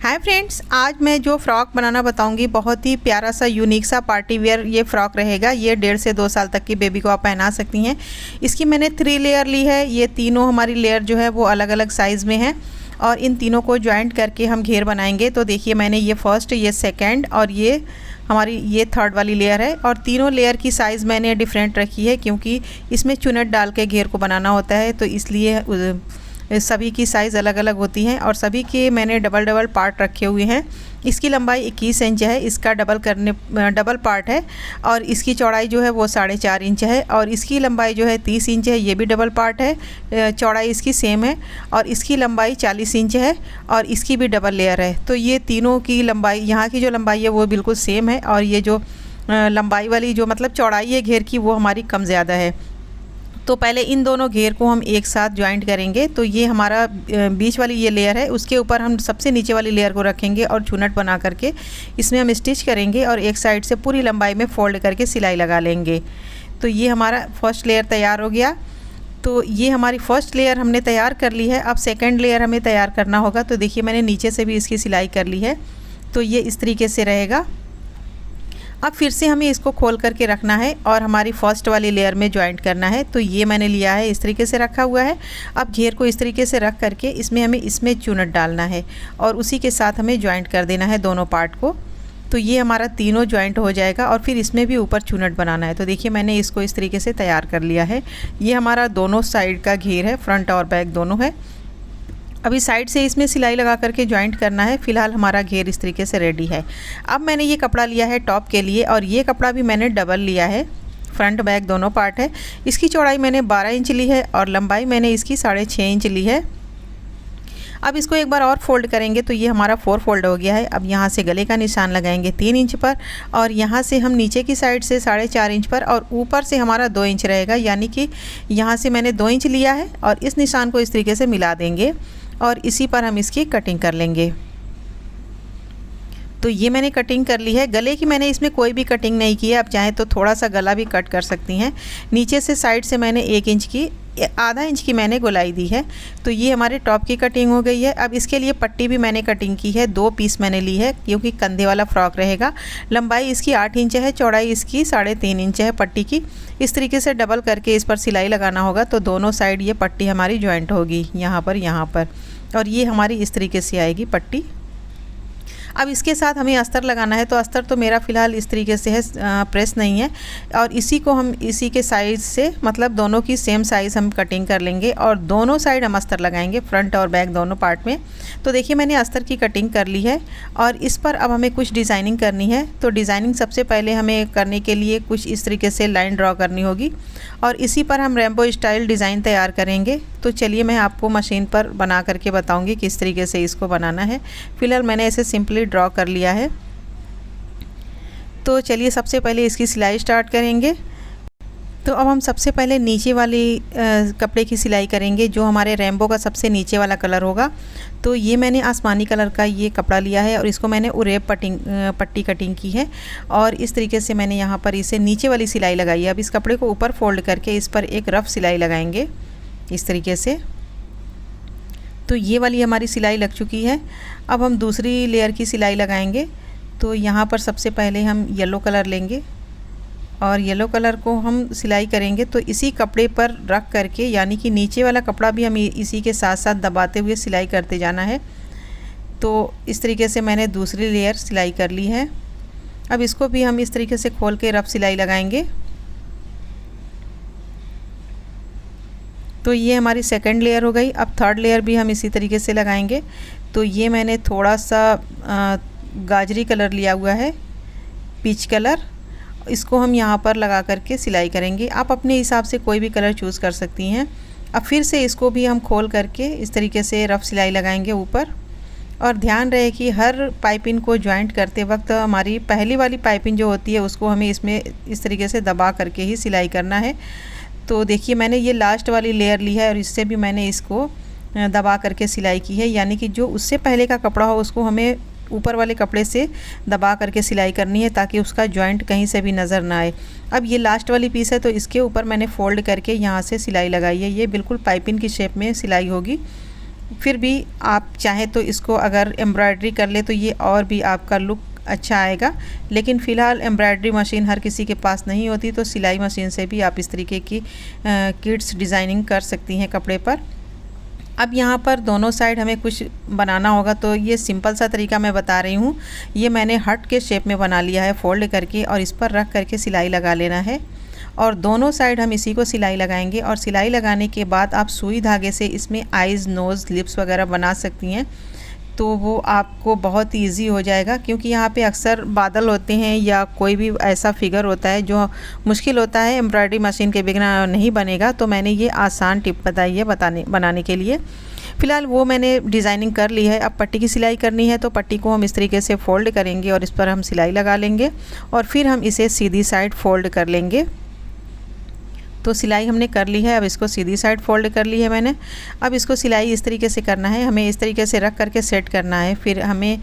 Hi friends, आज मैं जो फ़्रॉक बनाना बताऊंगी बहुत ही प्यारा सा यूनिक सा पार्टी वेयर ये फ़्रॉक रहेगा। ये 1.5 से 2 साल तक की बेबी को आप पहना सकती हैं। इसकी मैंने 3 लेयर ली है। ये तीनों हमारी लेयर जो है वो अलग अलग साइज़ में है और इन तीनों को ज्वाइंट करके हम घेर बनाएंगे। तो देखिए, मैंने ये फर्स्ट, ये सेकेंड और ये हमारी ये थर्ड वाली लेयर है और तीनों लेयर की साइज़ मैंने डिफरेंट रखी है क्योंकि इसमें चुनट डाल के घेर को बनाना होता है, तो इसलिए सभी की साइज़ अलग अलग होती हैं और सभी के मैंने डबल पार्ट रखे हुए हैं। इसकी लंबाई 21 इंच है, इसका डबल पार्ट है और इसकी चौड़ाई जो है वो 4.5 इंच है और इसकी लंबाई जो है 30 इंच है, ये भी डबल पार्ट है। चौड़ाई इसकी सेम है और इसकी लंबाई 40 इंच है और इसकी भी डबल लेयर है। तो ये तीनों की लंबाई, यहाँ की जो लंबाई है वो बिल्कुल सेम है और ये जो लंबाई वाली जो मतलब चौड़ाई है घेर की वो हमारी कम ज़्यादा है। तो पहले इन दोनों घेर को हम एक साथ ज्वाइंट करेंगे। तो ये हमारा बीच वाली ये लेयर है, उसके ऊपर हम सबसे नीचे वाली लेयर को रखेंगे और चुनट बना करके इसमें हम स्टिच करेंगे और एक साइड से पूरी लंबाई में फोल्ड करके सिलाई लगा लेंगे। तो ये हमारा फर्स्ट लेयर तैयार हो गया। तो ये हमारी फर्स्ट लेयर हमने तैयार कर ली है। अब सेकेंड लेयर हमें तैयार करना होगा। तो देखिए, मैंने नीचे से भी इसकी सिलाई कर ली है। तो ये इस तरीके से रहेगा। अब फिर से हमें इसको खोल करके रखना है और हमारी फर्स्ट वाली लेयर में ज्वाइंट करना है। तो ये मैंने लिया है, इस तरीके से रखा हुआ है। अब घेर को इस तरीके से रख करके इसमें चुनट डालना है और उसी के साथ हमें ज्वाइंट कर देना है दोनों पार्ट को। तो ये हमारा तीनों ज्वाइंट हो जाएगा और फिर इसमें भी ऊपर चुनट बनाना है। तो देखिए, मैंने इसको इस तरीके से तैयार कर लिया है। ये हमारा दोनों साइड का घेर है, फ्रंट और बैक दोनों है। अभी साइड से इसमें सिलाई लगा करके ज्वाइंट करना है। फ़िलहाल हमारा घेर इस तरीके से रेडी है। अब मैंने ये कपड़ा लिया है टॉप के लिए और ये कपड़ा भी मैंने डबल लिया है, फ्रंट बैक दोनों पार्ट है। इसकी चौड़ाई मैंने 12 इंच ली है और लंबाई मैंने इसकी 6.5 इंच ली है। अब इसको एक बार और फोल्ड करेंगे तो ये हमारा 4 फोल्ड हो गया है। अब यहाँ से गले का निशान लगाएंगे 3 इंच पर और यहाँ से हम नीचे की साइड से 4.5 इंच पर और ऊपर से हमारा 2 इंच रहेगा, यानी कि यहाँ से मैंने 2 इंच लिया है और इस निशान को इस तरीके से मिला देंगे और इसी पर हम इसकी कटिंग कर लेंगे। तो ये मैंने कटिंग कर ली है। गले की मैंने इसमें कोई भी कटिंग नहीं की है। आप चाहें तो थोड़ा सा गला भी कट कर सकती हैं। नीचे से साइड से मैंने 1 इंच की, आधा इंच की मैंने गोलाई दी है। तो ये हमारे टॉप की कटिंग हो गई है। अब इसके लिए पट्टी भी मैंने कटिंग की है, 2 पीस मैंने ली है क्योंकि कंधे वाला फ्रॉक रहेगा। लंबाई इसकी 8 इंच है, चौड़ाई इसकी 3.5 इंच है पट्टी की। इस तरीके से डबल करके इस पर सिलाई लगाना होगा। तो दोनों साइड ये पट्टी हमारी ज्वाइंट होगी, यहाँ पर और ये हमारी इस तरीके से आएगी पट्टी। अब इसके साथ हमें अस्तर लगाना है। तो अस्तर तो मेरा फ़िलहाल इस तरीके से है, प्रेस नहीं है और इसी को हम इसी के साइज़ से, मतलब दोनों की सेम साइज़ हम कटिंग कर लेंगे और दोनों साइड हम अस्तर लगाएंगे, फ्रंट और बैक दोनों पार्ट में। तो देखिए, मैंने अस्तर की कटिंग कर ली है और इस पर अब हमें कुछ डिज़ाइनिंग करनी है। तो डिज़ाइनिंग सबसे पहले हमें करने के लिए कुछ इस तरीके से लाइन ड्रॉ करनी होगी और इसी पर हम रेम्बो स्टाइल डिज़ाइन तैयार करेंगे। तो चलिए, मैं आपको मशीन पर बना करके बताऊंगी किस तरीके से इसको बनाना है। फ़िलहाल मैंने ऐसे सिंपली ड्रॉ कर लिया है। तो चलिए, सबसे पहले इसकी सिलाई स्टार्ट करेंगे। तो अब हम सबसे पहले नीचे वाली कपड़े की सिलाई करेंगे, जो हमारे रेम्बो का सबसे नीचे वाला कलर होगा। तो ये मैंने आसमानी कलर का ये कपड़ा लिया है और इसको मैंने उरेब पट्टी कटिंग की है और इस तरीके से मैंने यहाँ पर इसे नीचे वाली सिलाई लगाई है। अब इस कपड़े को ऊपर फोल्ड करके इस पर एक रफ़ सिलाई लगाएंगे इस तरीके से। तो ये वाली हमारी सिलाई लग चुकी है। अब हम दूसरी लेयर की सिलाई लगाएंगे। तो यहाँ पर सबसे पहले हम येलो कलर लेंगे और येलो कलर को हम सिलाई करेंगे। तो इसी कपड़े पर रख करके, यानी कि नीचे वाला कपड़ा भी हम इसी के साथ साथ दबाते हुए सिलाई करते जाना है। तो इस तरीके से मैंने दूसरी लेयर सिलाई कर ली है। अब इसको भी हम इस तरीके से खोल के रफ सिलाई लगाएंगे। तो ये हमारी सेकंड लेयर हो गई। अब थर्ड लेयर भी हम इसी तरीके से लगाएंगे। तो ये मैंने थोड़ा सा गाजरी कलर लिया हुआ है, पीच कलर, इसको हम यहाँ पर लगा करके सिलाई करेंगे। आप अपने हिसाब से कोई भी कलर चूज़ कर सकती हैं। अब फिर से इसको भी हम खोल करके इस तरीके से रफ़ सिलाई लगाएंगे ऊपर। और ध्यान रहे कि हर पाइपिंग को ज्वाइंट करते वक्त हमारी पहली वाली पाइपिंग जो होती है उसको हमें इसमें इस तरीके से दबा करके ही सिलाई करना है। तो देखिए, मैंने ये लास्ट वाली लेयर ली है और इससे भी मैंने इसको दबा करके सिलाई की है, यानी कि जो उससे पहले का कपड़ा हो उसको हमें ऊपर वाले कपड़े से दबा करके सिलाई करनी है ताकि उसका जॉइंट कहीं से भी नज़र ना आए। अब ये लास्ट वाली पीस है तो इसके ऊपर मैंने फ़ोल्ड करके यहाँ से सिलाई लगाई है। ये बिल्कुल पाइपिंग की शेप में सिलाई होगी। फिर भी आप चाहें तो इसको अगर एम्ब्रॉयडरी कर ले तो ये और भी आपका लुक अच्छा आएगा, लेकिन फ़िलहाल एम्ब्रॉयडरी मशीन हर किसी के पास नहीं होती, तो सिलाई मशीन से भी आप इस तरीके की किड्स डिज़ाइनिंग कर सकती हैं कपड़े पर। अब यहाँ पर दोनों साइड हमें कुछ बनाना होगा, तो ये सिंपल सा तरीका मैं बता रही हूँ। ये मैंने हार्ट के शेप में बना लिया है फोल्ड करके, और इस पर रख करके सिलाई लगा लेना है, और दोनों साइड हम इसी को सिलाई लगाएंगे। और सिलाई लगाने के बाद आप सुई धागे से इसमें आइज़, नोज़, लिप्स वगैरह बना सकती हैं, तो वो आपको बहुत ईजी हो जाएगा, क्योंकि यहाँ पे अक्सर बादल होते हैं या कोई भी ऐसा फिगर होता है जो मुश्किल होता है, एम्ब्रॉयडरी मशीन के बिना नहीं बनेगा। तो मैंने ये आसान टिप बताई है बनाने के लिए। फ़िलहाल वो मैंने डिज़ाइनिंग कर ली है। अब पट्टी की सिलाई करनी है, तो पट्टी को हम इस तरीके से फ़ोल्ड करेंगे और इस पर हम सिलाई लगा लेंगे, और फिर हम इसे सीधी साइड फ़ोल्ड कर लेंगे। तो सिलाई हमने कर ली है, अब इसको सीधी साइड फ़ोल्ड कर ली है मैंने। अब इसको सिलाई इस तरीके से करना है, हमें इस तरीके से रख करके सेट करना है। फिर हमें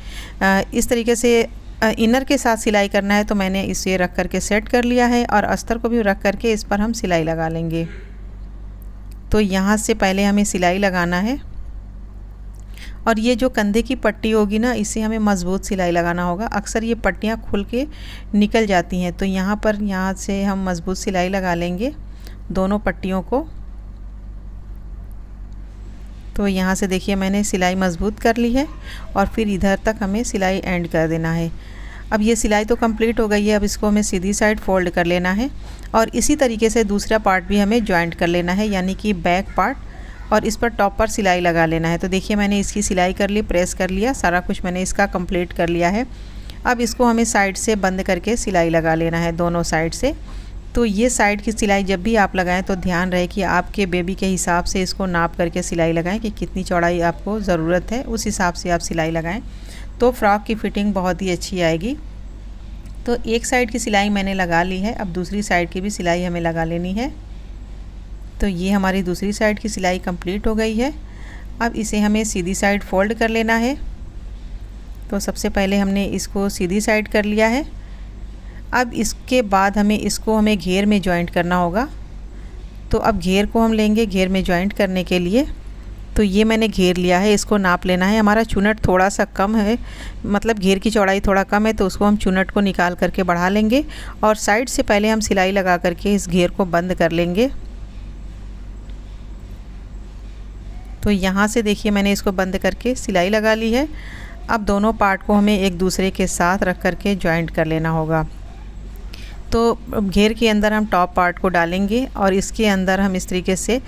इस तरीके से इनर के साथ सिलाई करना है, तो मैंने इसे रख करके सेट कर लिया है, और अस्तर को भी रख करके इस पर हम सिलाई लगा लेंगे। तो यहाँ से पहले हमें सिलाई लगाना है, और ये जो कंधे की पट्टी होगी ना, इसे हमें मज़बूत सिलाई लगाना होगा। अक्सर ये पट्टियाँ खुल के निकल जाती हैं, तो यहाँ से हम मज़बूत सिलाई लगा लेंगे दोनों पट्टियों को। तो यहाँ से देखिए मैंने सिलाई मज़बूत कर ली है, और फिर इधर तक हमें सिलाई एंड कर देना है। अब ये सिलाई तो कंप्लीट हो गई है, अब इसको हमें सीधी साइड फ़ोल्ड कर लेना है, और इसी तरीके से दूसरा पार्ट भी हमें जॉइंट कर लेना है, यानी कि बैक पार्ट, और इस पर टॉप पर सिलाई लगा लेना है। तो देखिए मैंने इसकी सिलाई कर ली, प्रेस कर लिया, सारा कुछ मैंने इसका कंप्लीट कर लिया है। अब इसको हमें साइड से बंद करके सिलाई लगा लेना है, दोनों साइड से। तो ये साइड की सिलाई जब भी आप लगाएं तो ध्यान रहे कि आपके बेबी के हिसाब से इसको नाप करके सिलाई लगाएं, कि कितनी चौड़ाई आपको ज़रूरत है उस हिसाब से आप सिलाई लगाएं, तो फ़्रॉक की फ़िटिंग बहुत ही अच्छी आएगी। तो एक साइड की सिलाई मैंने लगा ली है, अब दूसरी साइड की भी सिलाई हमें लगा लेनी है। तो ये हमारी दूसरी साइड की सिलाई कंप्लीट हो गई है। अब इसे हमें सीधी साइड फ़ोल्ड कर लेना है। तो सबसे पहले हमने इसको सीधी साइड कर लिया है। अब इसके बाद हमें घेर में जॉइंट करना होगा। तो अब घेर को हम लेंगे घेर में जॉइंट करने के लिए। तो ये मैंने घेर लिया है, इसको नाप लेना है। हमारा चुनट थोड़ा सा कम है, मतलब घेर की चौड़ाई थोड़ा कम है, तो उसको हम चुनट को निकाल करके बढ़ा लेंगे, और साइड से पहले हम सिलाई लगा करके इस घेर को बंद कर लेंगे। तो यहाँ से देखिए मैंने इसको बंद करके सिलाई लगा ली है। अब दोनों पार्ट को हमें एक दूसरे के साथ रख करके जॉइंट कर लेना होगा। तो घेर के अंदर हम टॉप पार्ट को डालेंगे, और इसके अंदर हम इस तरीके से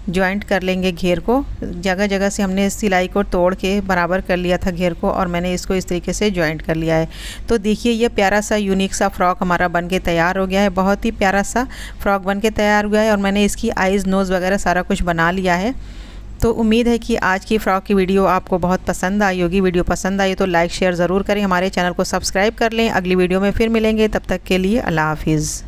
जॉइंट कर लेंगे घेर को। जगह जगह से हमने सिलाई को तोड़ के बराबर कर लिया था घेर को, और मैंने इसको इस तरीके से जॉइंट कर लिया है। तो देखिए ये प्यारा सा यूनिक सा फ़्रॉक हमारा बन के तैयार हो गया है। बहुत ही प्यारा सा फ़्रॉक बन के तैयार हुआ है, और मैंने इसकी आइज़, नोज़ वगैरह सारा कुछ बना लिया है। तो उम्मीद है कि आज की फ़्रॉक की वीडियो आपको बहुत पसंद आई होगी। वीडियो पसंद आई तो लाइक शेयर ज़रूर करें, हमारे चैनल को सब्सक्राइब कर लें। अगली वीडियो में फिर मिलेंगे, तब तक के लिए अल्लाह हाफिज़।